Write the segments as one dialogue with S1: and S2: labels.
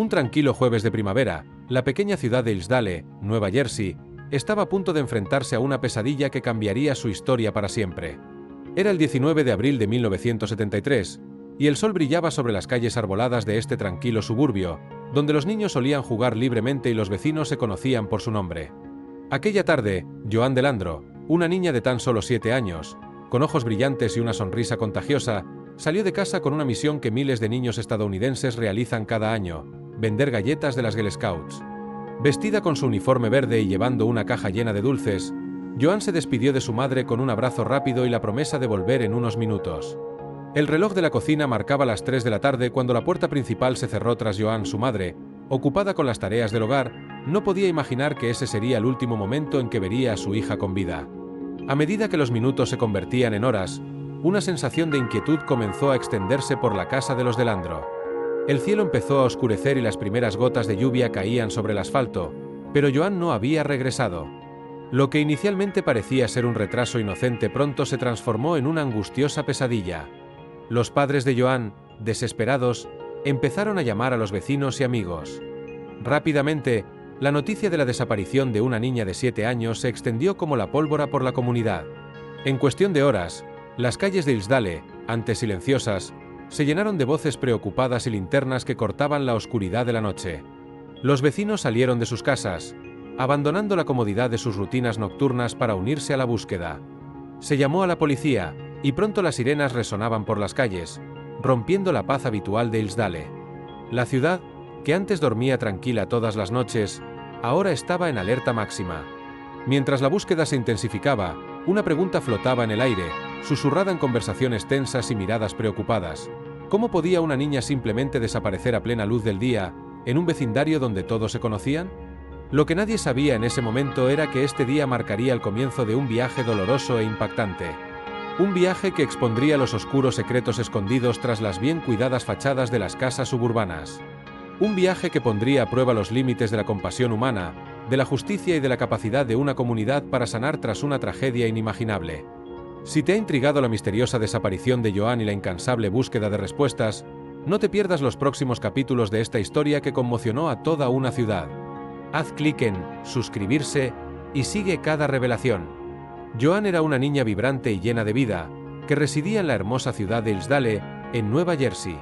S1: Un tranquilo jueves de primavera, la pequeña ciudad de Hillsdale, Nueva Jersey, estaba a punto de enfrentarse a una pesadilla que cambiaría su historia para siempre. Era el 19 de abril de 1973, y el sol brillaba sobre las calles arboladas de este tranquilo suburbio, donde los niños solían jugar libremente y los vecinos se conocían por su nombre. Aquella tarde, Joan Delandro, una niña de tan solo 7 años, con ojos brillantes y una sonrisa contagiosa, salió de casa con una misión que miles de niños estadounidenses realizan cada año: vender galletas de las Girl Scouts. Vestida con su uniforme verde y llevando una caja llena de dulces, Joan se despidió de su madre con un abrazo rápido y la promesa de volver en unos minutos. El reloj de la cocina marcaba las 3 de la tarde cuando la puerta principal se cerró tras Joan. Su madre, ocupada con las tareas del hogar, no podía imaginar que ese sería el último momento en que vería a su hija con vida. A medida que los minutos se convertían en horas, una sensación de inquietud comenzó a extenderse por la casa de los Delandro. El cielo empezó a oscurecer y las primeras gotas de lluvia caían sobre el asfalto, pero Joan no había regresado. Lo que inicialmente parecía ser un retraso inocente pronto se transformó en una angustiosa pesadilla. Los padres de Joan, desesperados, empezaron a llamar a los vecinos y amigos. Rápidamente, la noticia de la desaparición de una niña de 7 años se extendió como la pólvora por la comunidad. En cuestión de horas, las calles de Hillsdale, antes silenciosas, se llenaron de voces preocupadas y linternas que cortaban la oscuridad de la noche. Los vecinos salieron de sus casas, abandonando la comodidad de sus rutinas nocturnas para unirse a la búsqueda. Se llamó a la policía, y pronto las sirenas resonaban por las calles, rompiendo la paz habitual de Hillsdale. La ciudad, que antes dormía tranquila todas las noches, ahora estaba en alerta máxima. Mientras la búsqueda se intensificaba, una pregunta flotaba en el aire, susurrada en conversaciones tensas y miradas preocupadas. ¿Cómo podía una niña simplemente desaparecer a plena luz del día, en un vecindario donde todos se conocían? Lo que nadie sabía en ese momento era que este día marcaría el comienzo de un viaje doloroso e impactante. Un viaje que expondría los oscuros secretos escondidos tras las bien cuidadas fachadas de las casas suburbanas. Un viaje que pondría a prueba los límites de la compasión humana, de la justicia y de la capacidad de una comunidad para sanar tras una tragedia inimaginable. Si te ha intrigado la misteriosa desaparición de Joan y la incansable búsqueda de respuestas, no te pierdas los próximos capítulos de esta historia que conmocionó a toda una ciudad. Haz clic en suscribirse y sigue cada revelación. Joan era una niña vibrante y llena de vida, que residía en la hermosa ciudad de Hillsdale, en Nueva Jersey.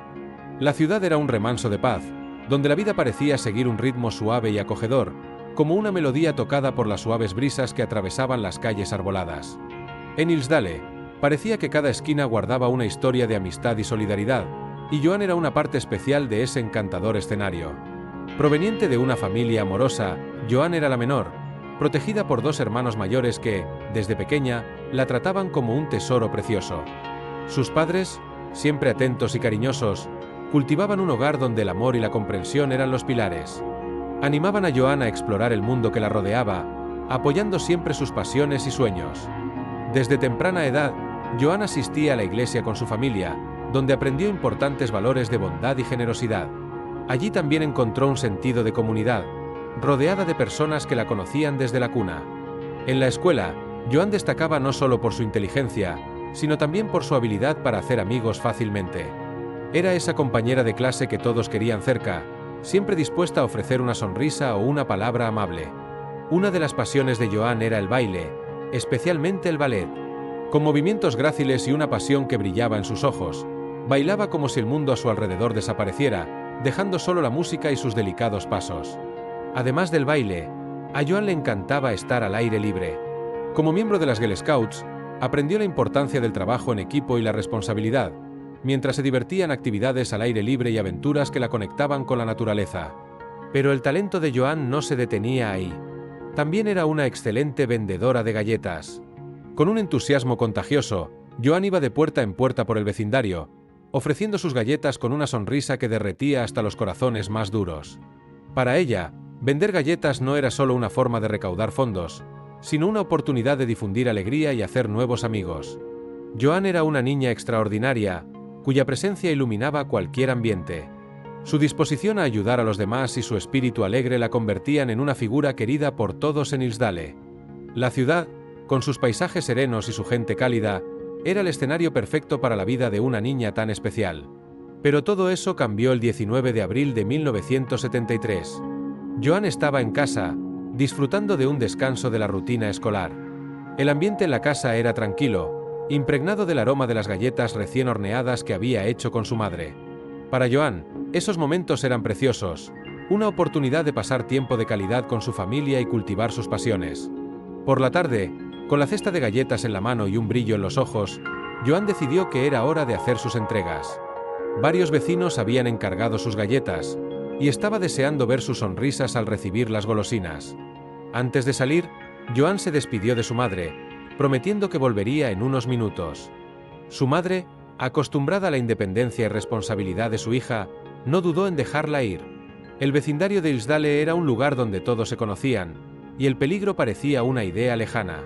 S1: La ciudad era un remanso de paz, donde la vida parecía seguir un ritmo suave y acogedor, como una melodía tocada por las suaves brisas que atravesaban las calles arboladas. En Hillsdale, parecía que cada esquina guardaba una historia de amistad y solidaridad, y Joan era una parte especial de ese encantador escenario. Proveniente de una familia amorosa, Joan era la menor, protegida por 2 hermanos mayores que, desde pequeña, la trataban como un tesoro precioso. Sus padres, siempre atentos y cariñosos, cultivaban un hogar donde el amor y la comprensión eran los pilares. Animaban a Joan a explorar el mundo que la rodeaba, apoyando siempre sus pasiones y sueños. Desde temprana edad, Joan asistía a la iglesia con su familia, donde aprendió importantes valores de bondad y generosidad. Allí también encontró un sentido de comunidad, rodeada de personas que la conocían desde la cuna. En la escuela, Joan destacaba no solo por su inteligencia, sino también por su habilidad para hacer amigos fácilmente. Era esa compañera de clase que todos querían cerca, siempre dispuesta a ofrecer una sonrisa o una palabra amable. Una de las pasiones de Joan era el baile, especialmente el ballet. Con movimientos gráciles y una pasión que brillaba en sus ojos, bailaba como si el mundo a su alrededor desapareciera, dejando solo la música y sus delicados pasos. Además del baile, a Joan le encantaba estar al aire libre. Como miembro de las Girl Scouts, aprendió la importancia del trabajo en equipo y la responsabilidad, mientras se divertía en actividades al aire libre y aventuras que la conectaban con la naturaleza. Pero el talento de Joan no se detenía ahí. También era una excelente vendedora de galletas. Con un entusiasmo contagioso, Joan iba de puerta en puerta por el vecindario, ofreciendo sus galletas con una sonrisa que derretía hasta los corazones más duros. Para ella, vender galletas no era solo una forma de recaudar fondos, sino una oportunidad de difundir alegría y hacer nuevos amigos. Joan era una niña extraordinaria, cuya presencia iluminaba cualquier ambiente. Su disposición a ayudar a los demás y su espíritu alegre la convertían en una figura querida por todos en Hillsdale. La ciudad, con sus paisajes serenos y su gente cálida, era el escenario perfecto para la vida de una niña tan especial. Pero todo eso cambió el 19 de abril de 1973. Joan estaba en casa, disfrutando de un descanso de la rutina escolar. El ambiente en la casa era tranquilo, impregnado del aroma de las galletas recién horneadas que había hecho con su madre. Para Joan, esos momentos eran preciosos, una oportunidad de pasar tiempo de calidad con su familia y cultivar sus pasiones. Por la tarde, con la cesta de galletas en la mano y un brillo en los ojos, Joan decidió que era hora de hacer sus entregas. Varios vecinos habían encargado sus galletas, y estaba deseando ver sus sonrisas al recibir las golosinas. Antes de salir, Joan se despidió de su madre, prometiendo que volvería en unos minutos. Su madre, acostumbrada a la independencia y responsabilidad de su hija, no dudó en dejarla ir. El vecindario de Hillsdale era un lugar donde todos se conocían, y el peligro parecía una idea lejana.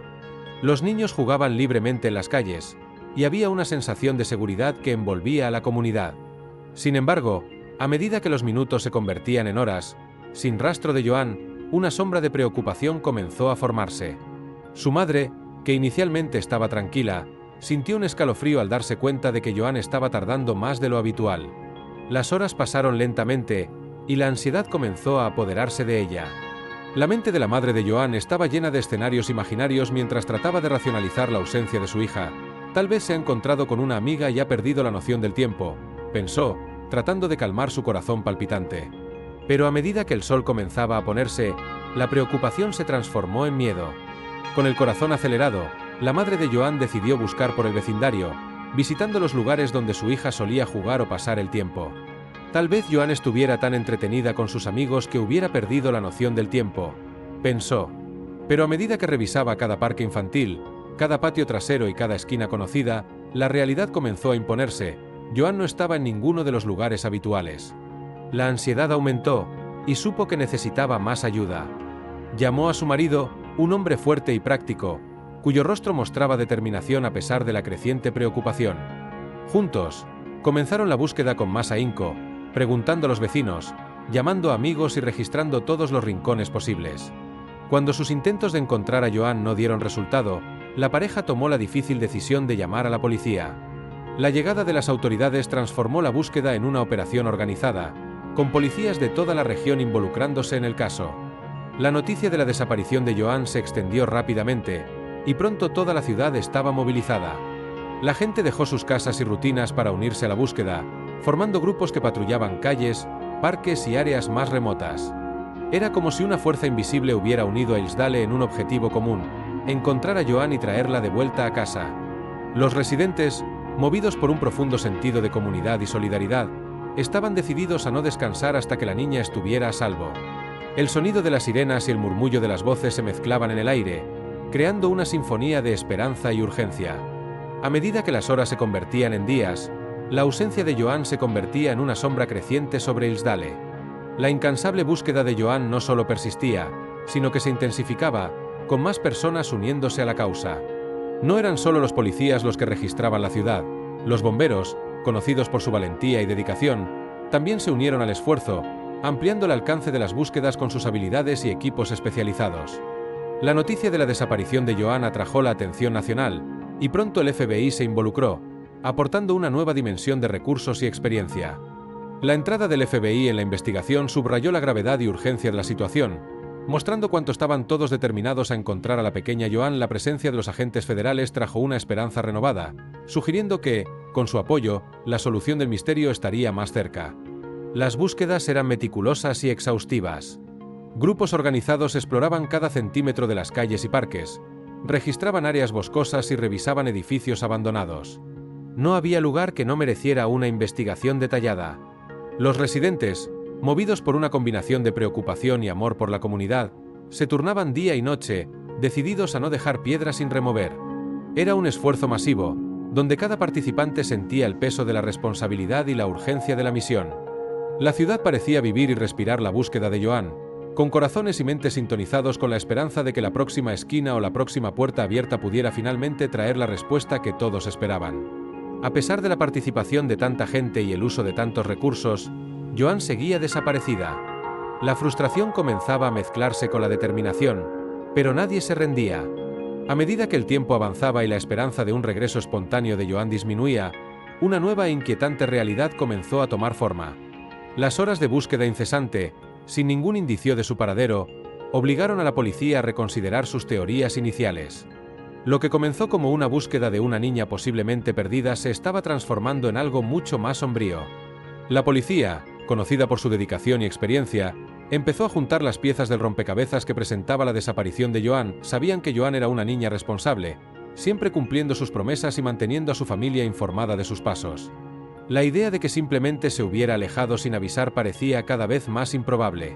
S1: Los niños jugaban libremente en las calles, y había una sensación de seguridad que envolvía a la comunidad. Sin embargo, a medida que los minutos se convertían en horas, sin rastro de Joan, una sombra de preocupación comenzó a formarse. Su madre, que inicialmente estaba tranquila, sintió un escalofrío al darse cuenta de que Joan estaba tardando más de lo habitual. Las horas pasaron lentamente, y la ansiedad comenzó a apoderarse de ella. La mente de la madre de Joan estaba llena de escenarios imaginarios mientras trataba de racionalizar la ausencia de su hija. Tal vez se ha encontrado con una amiga y ha perdido la noción del tiempo, pensó, tratando de calmar su corazón palpitante. Pero a medida que el sol comenzaba a ponerse, la preocupación se transformó en miedo. Con el corazón acelerado, la madre de Joan decidió buscar por el vecindario, visitando los lugares donde su hija solía jugar o pasar el tiempo. Tal vez Joan estuviera tan entretenida con sus amigos que hubiera perdido la noción del tiempo, pensó. Pero a medida que revisaba cada parque infantil, cada patio trasero y cada esquina conocida, la realidad comenzó a imponerse. Joan no estaba en ninguno de los lugares habituales. La ansiedad aumentó, y supo que necesitaba más ayuda. Llamó a su marido, un hombre fuerte y práctico, cuyo rostro mostraba determinación a pesar de la creciente preocupación. Juntos, comenzaron la búsqueda con más ahínco, preguntando a los vecinos, llamando a amigos y registrando todos los rincones posibles. Cuando sus intentos de encontrar a Joan no dieron resultado, la pareja tomó la difícil decisión de llamar a la policía. La llegada de las autoridades transformó la búsqueda en una operación organizada, con policías de toda la región involucrándose en el caso. La noticia de la desaparición de Joan se extendió rápidamente, y pronto toda la ciudad estaba movilizada. La gente dejó sus casas y rutinas para unirse a la búsqueda, formando grupos que patrullaban calles, parques y áreas más remotas. Era como si una fuerza invisible hubiera unido a Hillsdale en un objetivo común: encontrar a Joan y traerla de vuelta a casa. Los residentes, movidos por un profundo sentido de comunidad y solidaridad, estaban decididos a no descansar hasta que la niña estuviera a salvo. El sonido de las sirenas y el murmullo de las voces se mezclaban en el aire, creando una sinfonía de esperanza y urgencia. A medida que las horas se convertían en días, la ausencia de Joan se convertía en una sombra creciente sobre Hillsdale. La incansable búsqueda de Joan no solo persistía, sino que se intensificaba, con más personas uniéndose a la causa. No eran solo los policías los que registraban la ciudad, los bomberos, conocidos por su valentía y dedicación, también se unieron al esfuerzo, ampliando el alcance de las búsquedas con sus habilidades y equipos especializados. La noticia de la desaparición de Joan atrajo la atención nacional, y pronto el FBI se involucró, aportando una nueva dimensión de recursos y experiencia. La entrada del FBI en la investigación subrayó la gravedad y urgencia de la situación, mostrando cuánto estaban todos determinados a encontrar a la pequeña Joan. La presencia de los agentes federales trajo una esperanza renovada, sugiriendo que, con su apoyo, la solución del misterio estaría más cerca. Las búsquedas eran meticulosas y exhaustivas. Grupos organizados exploraban cada centímetro de las calles y parques, registraban áreas boscosas y revisaban edificios abandonados. No había lugar que no mereciera una investigación detallada. Los residentes, movidos por una combinación de preocupación y amor por la comunidad, se turnaban día y noche, decididos a no dejar piedra sin remover. Era un esfuerzo masivo, donde cada participante sentía el peso de la responsabilidad y la urgencia de la misión. La ciudad parecía vivir y respirar la búsqueda de Joan, con corazones y mentes sintonizados con la esperanza de que la próxima esquina o la próxima puerta abierta pudiera finalmente traer la respuesta que todos esperaban. A pesar de la participación de tanta gente y el uso de tantos recursos, Joan seguía desaparecida. La frustración comenzaba a mezclarse con la determinación, pero nadie se rendía. A medida que el tiempo avanzaba y la esperanza de un regreso espontáneo de Joan disminuía, una nueva e inquietante realidad comenzó a tomar forma. Las horas de búsqueda incesante, sin ningún indicio de su paradero, obligaron a la policía a reconsiderar sus teorías iniciales. Lo que comenzó como una búsqueda de una niña posiblemente perdida se estaba transformando en algo mucho más sombrío. La policía, conocida por su dedicación y experiencia, empezó a juntar las piezas del rompecabezas que presentaba la desaparición de Joan. Sabían que Joan era una niña responsable, siempre cumpliendo sus promesas y manteniendo a su familia informada de sus pasos. La idea de que simplemente se hubiera alejado sin avisar parecía cada vez más improbable.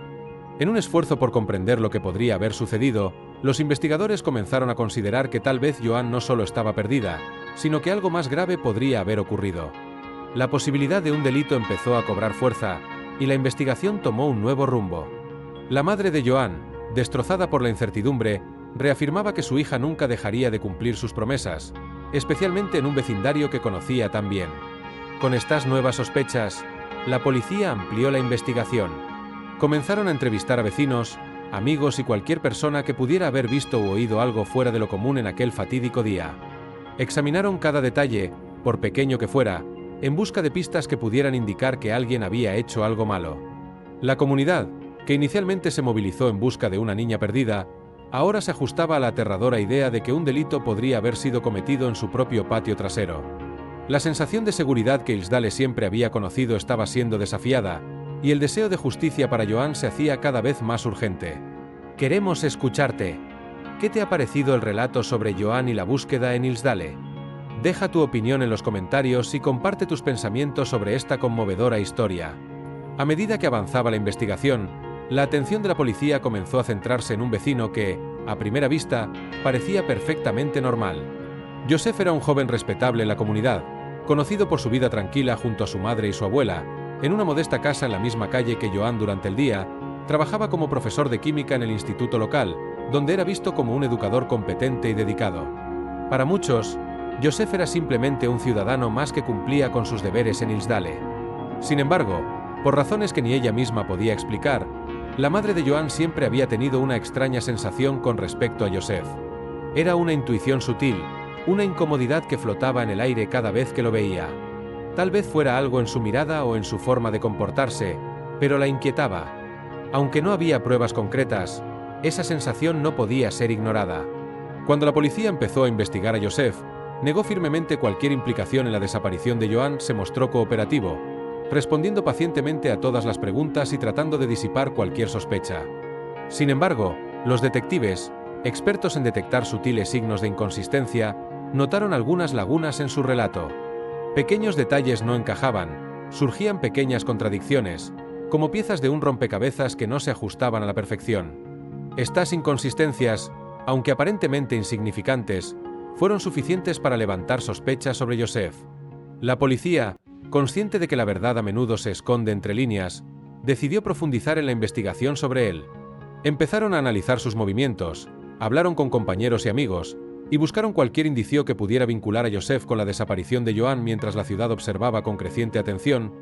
S1: En un esfuerzo por comprender lo que podría haber sucedido, los investigadores comenzaron a considerar que tal vez Joan no solo estaba perdida, sino que algo más grave podría haber ocurrido. La posibilidad de un delito empezó a cobrar fuerza, y la investigación tomó un nuevo rumbo. La madre de Joan, destrozada por la incertidumbre, reafirmaba que su hija nunca dejaría de cumplir sus promesas, especialmente en un vecindario que conocía tan bien. Con estas nuevas sospechas, la policía amplió la investigación. Comenzaron a entrevistar a vecinos, amigos y cualquier persona que pudiera haber visto u oído algo fuera de lo común en aquel fatídico día. Examinaron cada detalle, por pequeño que fuera, en busca de pistas que pudieran indicar que alguien había hecho algo malo. La comunidad, que inicialmente se movilizó en busca de una niña perdida, ahora se ajustaba a la aterradora idea de que un delito podría haber sido cometido en su propio patio trasero. La sensación de seguridad que Hillsdale siempre había conocido estaba siendo desafiada, y el deseo de justicia para Joan se hacía cada vez más urgente. Queremos escucharte. ¿Qué te ha parecido el relato sobre Joan y la búsqueda en Hillsdale? Deja tu opinión en los comentarios y comparte tus pensamientos sobre esta conmovedora historia. A medida que avanzaba la investigación, la atención de la policía comenzó a centrarse en un vecino que, a primera vista, parecía perfectamente normal. Joseph era un joven respetable en la comunidad, conocido por su vida tranquila junto a su madre y su abuela. En una modesta casa en la misma calle que Joan durante el día, trabajaba como profesor de química en el instituto local, donde era visto como un educador competente y dedicado. Para muchos, Joseph era simplemente un ciudadano más que cumplía con sus deberes en Hillsdale. Sin embargo, por razones que ni ella misma podía explicar, la madre de Joan siempre había tenido una extraña sensación con respecto a Joseph. Era una intuición sutil, una incomodidad que flotaba en el aire cada vez que lo veía. Tal vez fuera algo en su mirada o en su forma de comportarse, pero la inquietaba. Aunque no había pruebas concretas, esa sensación no podía ser ignorada. Cuando la policía empezó a investigar a Joseph, negó firmemente cualquier implicación en la desaparición de Joan. Se mostró cooperativo, respondiendo pacientemente a todas las preguntas y tratando de disipar cualquier sospecha. Sin embargo, los detectives, expertos en detectar sutiles signos de inconsistencia, notaron algunas lagunas en su relato. Pequeños detalles no encajaban, surgían pequeñas contradicciones, como piezas de un rompecabezas que no se ajustaban a la perfección. Estas inconsistencias, aunque aparentemente insignificantes, fueron suficientes para levantar sospechas sobre Joseph. La policía, consciente de que la verdad a menudo se esconde entre líneas, decidió profundizar en la investigación sobre él. Empezaron a analizar sus movimientos, hablaron con compañeros y amigos, y buscaron cualquier indicio que pudiera vincular a Joseph con la desaparición de Joan. Mientras la ciudad observaba con creciente atención,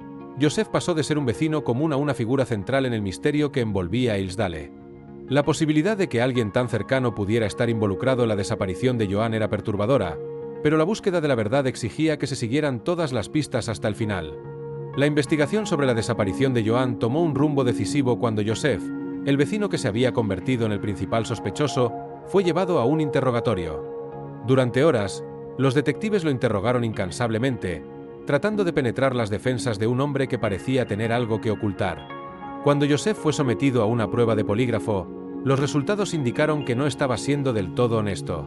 S1: Joseph pasó de ser un vecino común a una figura central en el misterio que envolvía a Hillsdale. La posibilidad de que alguien tan cercano pudiera estar involucrado en la desaparición de Joan era perturbadora, pero la búsqueda de la verdad exigía que se siguieran todas las pistas hasta el final. La investigación sobre la desaparición de Joan tomó un rumbo decisivo cuando Joseph, el vecino que se había convertido en el principal sospechoso, fue llevado a un interrogatorio. Durante horas, los detectives lo interrogaron incansablemente, tratando de penetrar las defensas de un hombre que parecía tener algo que ocultar. Cuando Joseph fue sometido a una prueba de polígrafo, los resultados indicaron que no estaba siendo del todo honesto.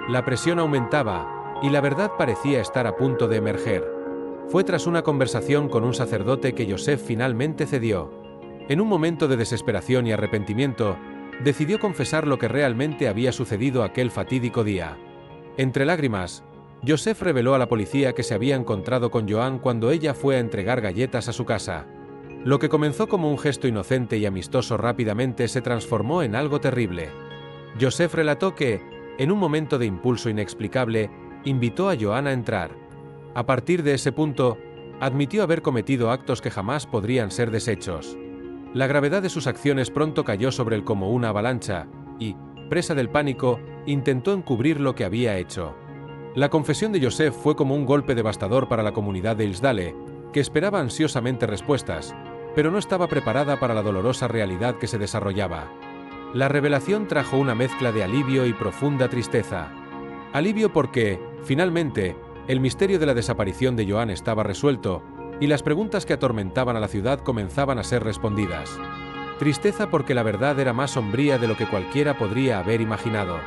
S1: La presión aumentaba, y la verdad parecía estar a punto de emerger. Fue tras una conversación con un sacerdote que Joseph finalmente cedió. En un momento de desesperación y arrepentimiento, decidió confesar lo que realmente había sucedido aquel fatídico día. Entre lágrimas, Joseph reveló a la policía que se había encontrado con Joan cuando ella fue a entregar galletas a su casa. Lo que comenzó como un gesto inocente y amistoso rápidamente se transformó en algo terrible. Joseph relató que, en un momento de impulso inexplicable, invitó a Joan a entrar. A partir de ese punto, admitió haber cometido actos que jamás podrían ser deshechos. La gravedad de sus acciones pronto cayó sobre él como una avalancha, y, presa del pánico, intentó encubrir lo que había hecho. La confesión de Joseph fue como un golpe devastador para la comunidad de Hillsdale, que esperaba ansiosamente respuestas, pero no estaba preparada para la dolorosa realidad que se desarrollaba. La revelación trajo una mezcla de alivio y profunda tristeza. Alivio porque, finalmente, el misterio de la desaparición de Joan estaba resuelto, y las preguntas que atormentaban a la ciudad comenzaban a ser respondidas. Tristeza porque la verdad era más sombría de lo que cualquiera podría haber imaginado.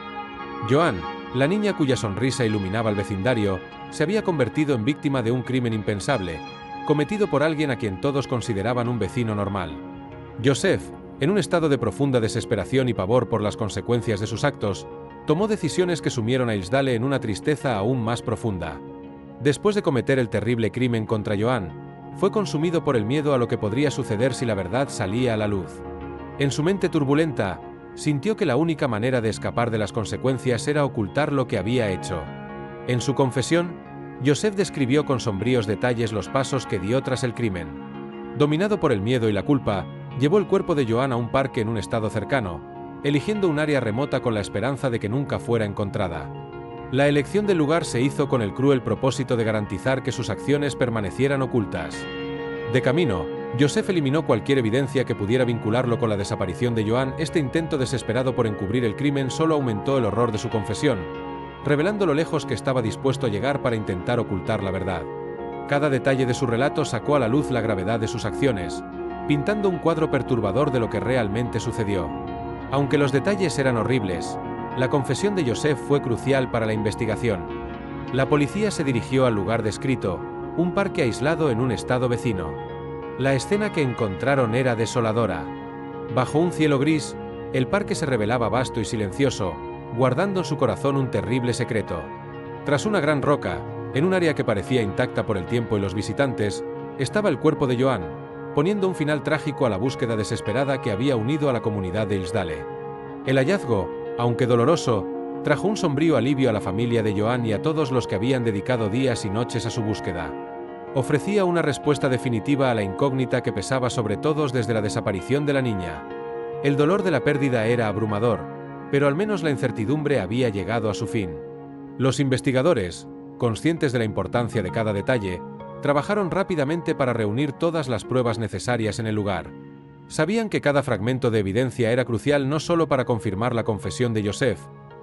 S1: Joan, la niña cuya sonrisa iluminaba el vecindario, se había convertido en víctima de un crimen impensable, cometido por alguien a quien todos consideraban un vecino normal. Joseph, en un estado de profunda desesperación y pavor por las consecuencias de sus actos, tomó decisiones que sumieron a Hillsdale en una tristeza aún más profunda. Después de cometer el terrible crimen contra Joan, fue consumido por el miedo a lo que podría suceder si la verdad salía a la luz. En su mente turbulenta, sintió que la única manera de escapar de las consecuencias era ocultar lo que había hecho. En su confesión, Joseph describió con sombríos detalles los pasos que dio tras el crimen. Dominado por el miedo y la culpa, llevó el cuerpo de Joan a un parque en un estado cercano, eligiendo un área remota con la esperanza de que nunca fuera encontrada. La elección del lugar se hizo con el cruel propósito de garantizar que sus acciones permanecieran ocultas. De camino, Joseph eliminó cualquier evidencia que pudiera vincularlo con la desaparición de Joan. Este intento desesperado por encubrir el crimen solo aumentó el horror de su confesión, revelando lo lejos que estaba dispuesto a llegar para intentar ocultar la verdad. Cada detalle de su relato sacó a la luz la gravedad de sus acciones, pintando un cuadro perturbador de lo que realmente sucedió. Aunque los detalles eran horribles, la confesión de Joseph fue crucial para la investigación. La policía se dirigió al lugar descrito, un parque aislado en un estado vecino. La escena que encontraron era desoladora. Bajo un cielo gris, el parque se revelaba vasto y silencioso, guardando en su corazón un terrible secreto. Tras una gran roca, en un área que parecía intacta por el tiempo y los visitantes, estaba el cuerpo de Joan, poniendo un final trágico a la búsqueda desesperada que había unido a la comunidad de Hillsdale. El hallazgo, aunque doloroso, trajo un sombrío alivio a la familia de Joan y a todos los que habían dedicado días y noches a su búsqueda. Ofrecía una respuesta definitiva a la incógnita que pesaba sobre todos desde la desaparición de la niña. El dolor de la pérdida era abrumador, pero al menos la incertidumbre había llegado a su fin. Los investigadores, conscientes de la importancia de cada detalle, trabajaron rápidamente para reunir todas las pruebas necesarias en el lugar. Sabían que cada fragmento de evidencia era crucial no solo para confirmar la confesión de Joseph,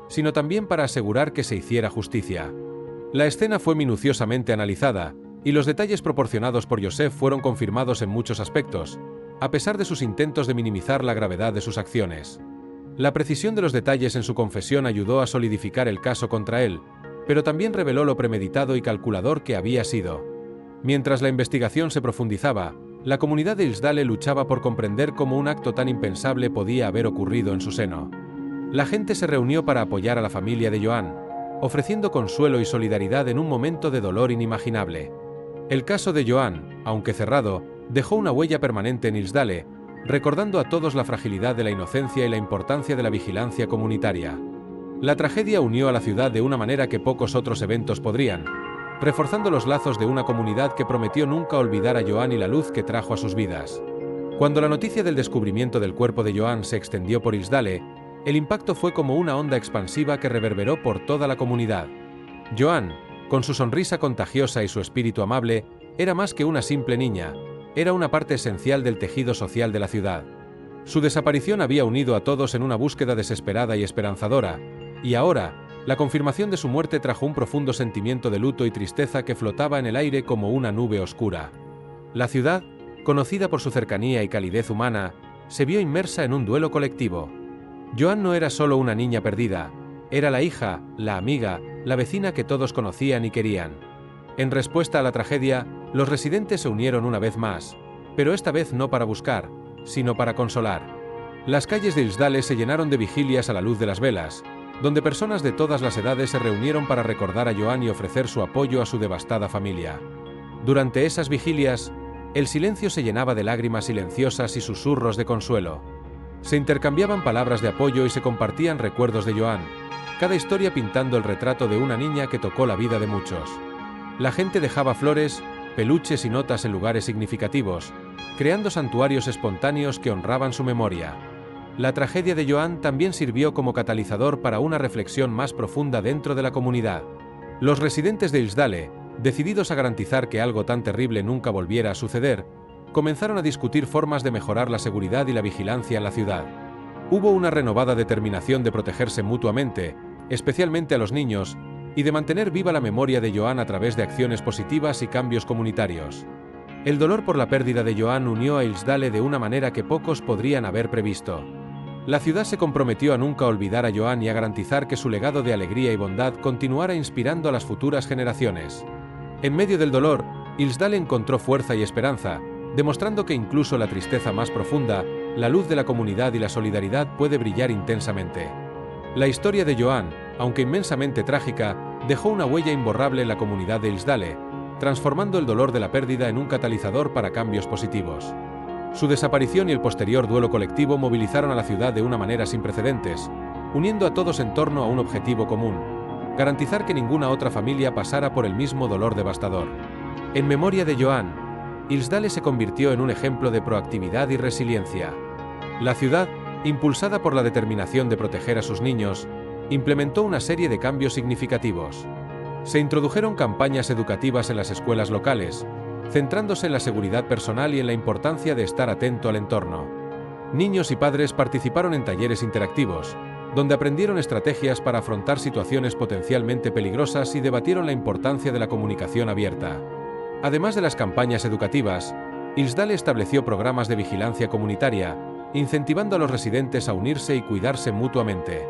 S1: sino también para asegurar que se hiciera justicia. La escena fue minuciosamente analizada, y los detalles proporcionados por Joseph fueron confirmados en muchos aspectos, a pesar de sus intentos de minimizar la gravedad de sus acciones. La precisión de los detalles en su confesión ayudó a solidificar el caso contra él, pero también reveló lo premeditado y calculador que había sido. Mientras la investigación se profundizaba, la comunidad de Hillsdale luchaba por comprender cómo un acto tan impensable podía haber ocurrido en su seno. La gente se reunió para apoyar a la familia de Joan, ofreciendo consuelo y solidaridad en un momento de dolor inimaginable. El caso de Joan, aunque cerrado, dejó una huella permanente en Hillsdale, recordando a todos la fragilidad de la inocencia y la importancia de la vigilancia comunitaria. La tragedia unió a la ciudad de una manera que pocos otros eventos podrían, reforzando los lazos de una comunidad que prometió nunca olvidar a Joan y la luz que trajo a sus vidas. Cuando la noticia del descubrimiento del cuerpo de Joan se extendió por Hillsdale, el impacto fue como una onda expansiva que reverberó por toda la comunidad. Joan, con su sonrisa contagiosa y su espíritu amable, era más que una simple niña, era una parte esencial del tejido social de la ciudad. Su desaparición había unido a todos en una búsqueda desesperada y esperanzadora, y ahora, la confirmación de su muerte trajo un profundo sentimiento de luto y tristeza que flotaba en el aire como una nube oscura. La ciudad, conocida por su cercanía y calidez humana, se vio inmersa en un duelo colectivo. Joan no era solo una niña perdida, era la hija, la amiga, la vecina que todos conocían y querían. En respuesta a la tragedia, los residentes se unieron una vez más, pero esta vez no para buscar, sino para consolar. Las calles de Hillsdale se llenaron de vigilias a la luz de las velas, donde personas de todas las edades se reunieron para recordar a Joan y ofrecer su apoyo a su devastada familia. Durante esas vigilias, el silencio se llenaba de lágrimas silenciosas y susurros de consuelo. Se intercambiaban palabras de apoyo y se compartían recuerdos de Joan, cada historia pintando el retrato de una niña que tocó la vida de muchos. La gente dejaba flores, peluches y notas en lugares significativos, creando santuarios espontáneos que honraban su memoria. La tragedia de Joan también sirvió como catalizador para una reflexión más profunda dentro de la comunidad. Los residentes de Hillsdale, decididos a garantizar que algo tan terrible nunca volviera a suceder, comenzaron a discutir formas de mejorar la seguridad y la vigilancia en la ciudad. Hubo una renovada determinación de protegerse mutuamente, especialmente a los niños, y de mantener viva la memoria de Joan a través de acciones positivas y cambios comunitarios. El dolor por la pérdida de Joan unió a Hillsdale de una manera que pocos podrían haber previsto. La ciudad se comprometió a nunca olvidar a Joan y a garantizar que su legado de alegría y bondad continuara inspirando a las futuras generaciones. En medio del dolor, Hillsdale encontró fuerza y esperanza, demostrando que incluso la tristeza más profunda, la luz de la comunidad y la solidaridad puede brillar intensamente. La historia de Joan, aunque inmensamente trágica, dejó una huella imborrable en la comunidad de Hillsdale, transformando el dolor de la pérdida en un catalizador para cambios positivos. Su desaparición y el posterior duelo colectivo movilizaron a la ciudad de una manera sin precedentes, uniendo a todos en torno a un objetivo común: garantizar que ninguna otra familia pasara por el mismo dolor devastador. En memoria de Joan, Hillsdale se convirtió en un ejemplo de proactividad y resiliencia. La ciudad, impulsada por la determinación de proteger a sus niños, implementó una serie de cambios significativos. Se introdujeron campañas educativas en las escuelas locales, centrándose en la seguridad personal y en la importancia de estar atento al entorno. Niños y padres participaron en talleres interactivos, donde aprendieron estrategias para afrontar situaciones potencialmente peligrosas y debatieron la importancia de la comunicación abierta. Además de las campañas educativas, Hillsdale estableció programas de vigilancia comunitaria, incentivando a los residentes a unirse y cuidarse mutuamente.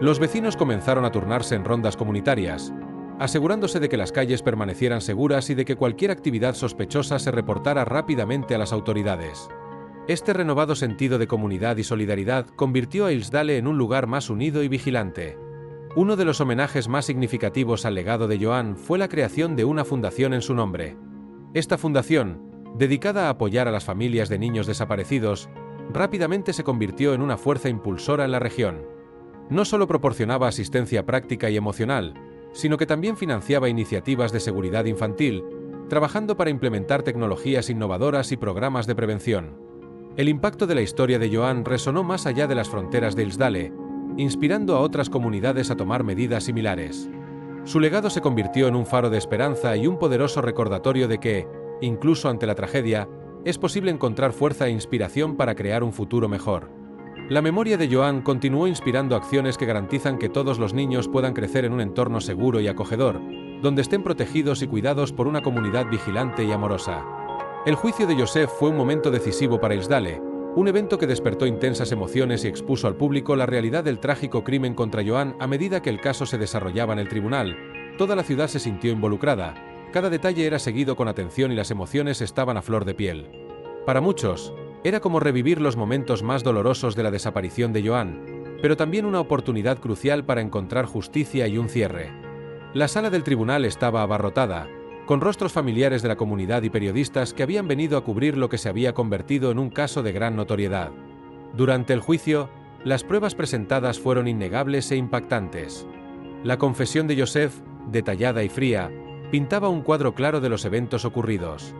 S1: Los vecinos comenzaron a turnarse en rondas comunitarias, asegurándose de que las calles permanecieran seguras y de que cualquier actividad sospechosa se reportara rápidamente a las autoridades. Este renovado sentido de comunidad y solidaridad convirtió a Hillsdale en un lugar más unido y vigilante. Uno de los homenajes más significativos al legado de Joan fue la creación de una fundación en su nombre. Esta fundación, dedicada a apoyar a las familias de niños desaparecidos, rápidamente se convirtió en una fuerza impulsora en la región. No solo proporcionaba asistencia práctica y emocional, sino que también financiaba iniciativas de seguridad infantil, trabajando para implementar tecnologías innovadoras y programas de prevención. El impacto de la historia de Joan resonó más allá de las fronteras de Hillsdale, inspirando a otras comunidades a tomar medidas similares. Su legado se convirtió en un faro de esperanza y un poderoso recordatorio de que, incluso ante la tragedia, es posible encontrar fuerza e inspiración para crear un futuro mejor. La memoria de Joan continuó inspirando acciones que garantizan que todos los niños puedan crecer en un entorno seguro y acogedor, donde estén protegidos y cuidados por una comunidad vigilante y amorosa. El juicio de Joseph fue un momento decisivo para Hillsdale, un evento que despertó intensas emociones y expuso al público la realidad del trágico crimen contra Joan. A medida que el caso se desarrollaba en el tribunal, toda la ciudad se sintió involucrada, cada detalle era seguido con atención y las emociones estaban a flor de piel. Para muchos, era como revivir los momentos más dolorosos de la desaparición de Joan, pero también una oportunidad crucial para encontrar justicia y un cierre. La sala del tribunal estaba abarrotada, con rostros familiares de la comunidad y periodistas que habían venido a cubrir lo que se había convertido en un caso de gran notoriedad. Durante el juicio, las pruebas presentadas fueron innegables e impactantes. La confesión de Joseph, detallada y fría, pintaba un cuadro claro de los eventos ocurridos.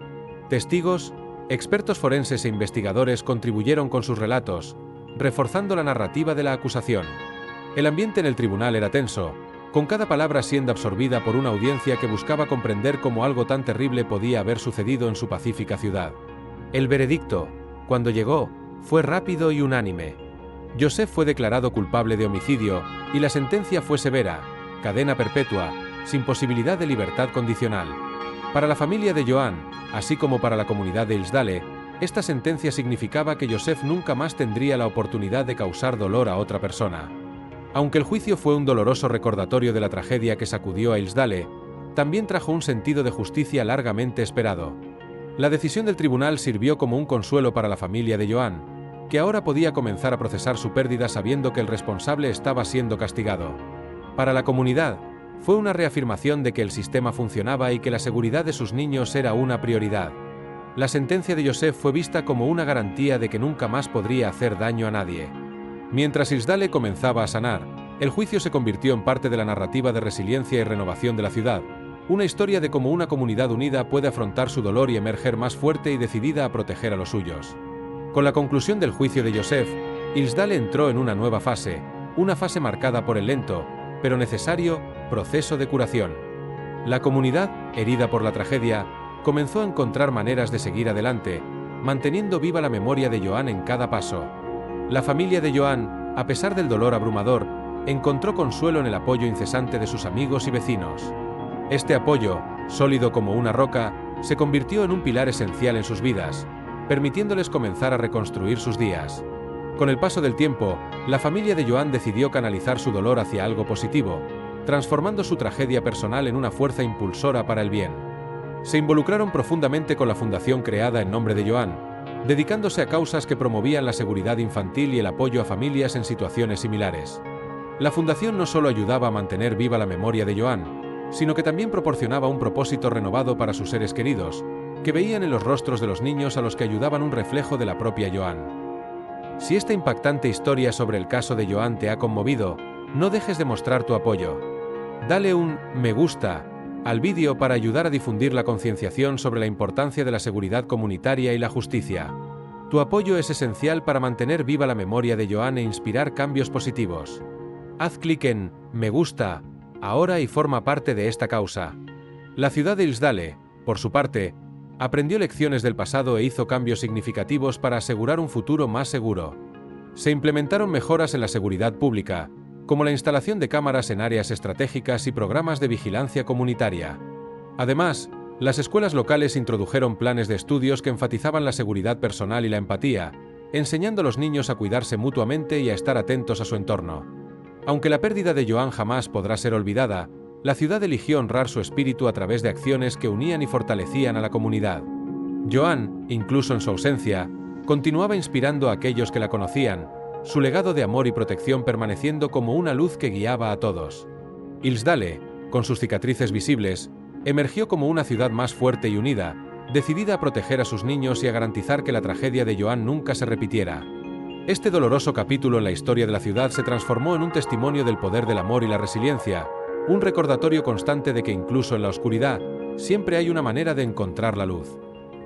S1: Testigos, expertos forenses e investigadores contribuyeron con sus relatos, reforzando la narrativa de la acusación. El ambiente en el tribunal era tenso, con cada palabra siendo absorbida por una audiencia que buscaba comprender cómo algo tan terrible podía haber sucedido en su pacífica ciudad. El veredicto, cuando llegó, fue rápido y unánime. Joseph fue declarado culpable de homicidio, y la sentencia fue severa: cadena perpetua, sin posibilidad de libertad condicional. Para la familia de Joan, así como para la comunidad de Hillsdale, esta sentencia significaba que Joseph nunca más tendría la oportunidad de causar dolor a otra persona. Aunque el juicio fue un doloroso recordatorio de la tragedia que sacudió a Hillsdale, también trajo un sentido de justicia largamente esperado. La decisión del tribunal sirvió como un consuelo para la familia de Joan, que ahora podía comenzar a procesar su pérdida sabiendo que el responsable estaba siendo castigado. Para la comunidad, fue una reafirmación de que el sistema funcionaba y que la seguridad de sus niños era una prioridad. La sentencia de Joseph fue vista como una garantía de que nunca más podría hacer daño a nadie. Mientras Hillsdale comenzaba a sanar, el juicio se convirtió en parte de la narrativa de resiliencia y renovación de la ciudad, una historia de cómo una comunidad unida puede afrontar su dolor y emerger más fuerte y decidida a proteger a los suyos. Con la conclusión del juicio de Joseph, Hillsdale entró en una nueva fase, una fase marcada por el lento, pero necesario, proceso de curación. La comunidad, herida por la tragedia, comenzó a encontrar maneras de seguir adelante, manteniendo viva la memoria de Joan en cada paso. La familia de Joan, a pesar del dolor abrumador, encontró consuelo en el apoyo incesante de sus amigos y vecinos. Este apoyo, sólido como una roca, se convirtió en un pilar esencial en sus vidas, permitiéndoles comenzar a reconstruir sus días. Con el paso del tiempo, la familia de Joan decidió canalizar su dolor hacia algo positivo, transformando su tragedia personal en una fuerza impulsora para el bien. Se involucraron profundamente con la fundación creada en nombre de Joan, dedicándose a causas que promovían la seguridad infantil y el apoyo a familias en situaciones similares. La fundación no solo ayudaba a mantener viva la memoria de Joan, sino que también proporcionaba un propósito renovado para sus seres queridos, que veían en los rostros de los niños a los que ayudaban un reflejo de la propia Joan. Si esta impactante historia sobre el caso de Joan te ha conmovido, no dejes de mostrar tu apoyo. Dale un me gusta al vídeo para ayudar a difundir la concienciación sobre la importancia de la seguridad comunitaria y la justicia. Tu apoyo es esencial para mantener viva la memoria de Joan e inspirar cambios positivos. Haz clic en me gusta ahora y forma parte de esta causa. La ciudad de Hillsdale, por su parte, aprendió lecciones del pasado e hizo cambios significativos para asegurar un futuro más seguro. Se implementaron mejoras en la seguridad pública, como la instalación de cámaras en áreas estratégicas y programas de vigilancia comunitaria. Además, las escuelas locales introdujeron planes de estudios que enfatizaban la seguridad personal y la empatía, enseñando a los niños a cuidarse mutuamente y a estar atentos a su entorno. Aunque la pérdida de Joan jamás podrá ser olvidada, la ciudad eligió honrar su espíritu a través de acciones que unían y fortalecían a la comunidad. Joan, incluso en su ausencia, continuaba inspirando a aquellos que la conocían, su legado de amor y protección permaneciendo como una luz que guiaba a todos. Hillsdale, con sus cicatrices visibles, emergió como una ciudad más fuerte y unida, decidida a proteger a sus niños y a garantizar que la tragedia de Joan nunca se repitiera. Este doloroso capítulo en la historia de la ciudad se transformó en un testimonio del poder del amor y la resiliencia, un recordatorio constante de que incluso en la oscuridad, siempre hay una manera de encontrar la luz.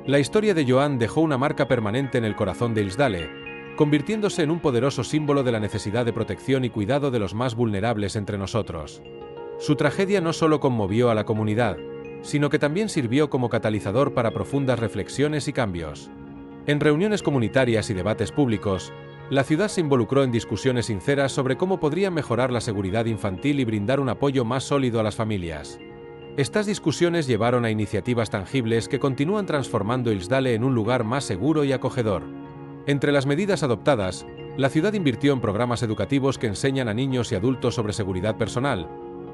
S1: La historia de Joan dejó una marca permanente en el corazón de Hillsdale, convirtiéndose en un poderoso símbolo de la necesidad de protección y cuidado de los más vulnerables entre nosotros. Su tragedia no solo conmovió a la comunidad, sino que también sirvió como catalizador para profundas reflexiones y cambios. En reuniones comunitarias y debates públicos, la ciudad se involucró en discusiones sinceras sobre cómo podrían mejorar la seguridad infantil y brindar un apoyo más sólido a las familias. Estas discusiones llevaron a iniciativas tangibles que continúan transformando Hillsdale en un lugar más seguro y acogedor. Entre las medidas adoptadas, la ciudad invirtió en programas educativos que enseñan a niños y adultos sobre seguridad personal,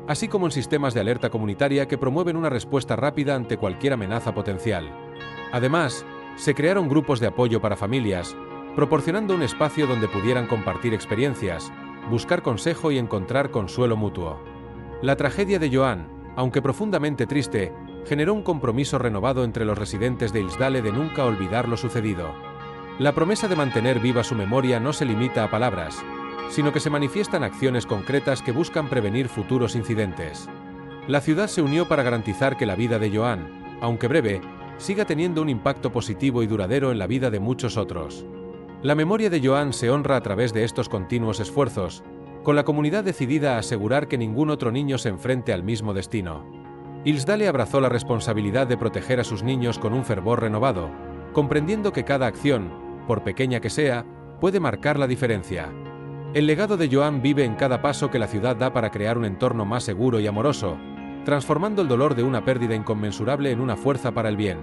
S1: así como en sistemas de alerta comunitaria que promueven una respuesta rápida ante cualquier amenaza potencial. Además, se crearon grupos de apoyo para familias, proporcionando un espacio donde pudieran compartir experiencias, buscar consejo y encontrar consuelo mutuo. La tragedia de Joan, aunque profundamente triste, generó un compromiso renovado entre los residentes de Hillsdale de nunca olvidar lo sucedido. La promesa de mantener viva su memoria no se limita a palabras, sino que se manifiesta en acciones concretas que buscan prevenir futuros incidentes. La ciudad se unió para garantizar que la vida de Joan, aunque breve, siga teniendo un impacto positivo y duradero en la vida de muchos otros. La memoria de Joan se honra a través de estos continuos esfuerzos, con la comunidad decidida a asegurar que ningún otro niño se enfrente al mismo destino. Hillsdale abrazó la responsabilidad de proteger a sus niños con un fervor renovado, comprendiendo que cada acción, por pequeña que sea, puede marcar la diferencia. El legado de Joan vive en cada paso que la ciudad da para crear un entorno más seguro y amoroso, transformando el dolor de una pérdida inconmensurable en una fuerza para el bien.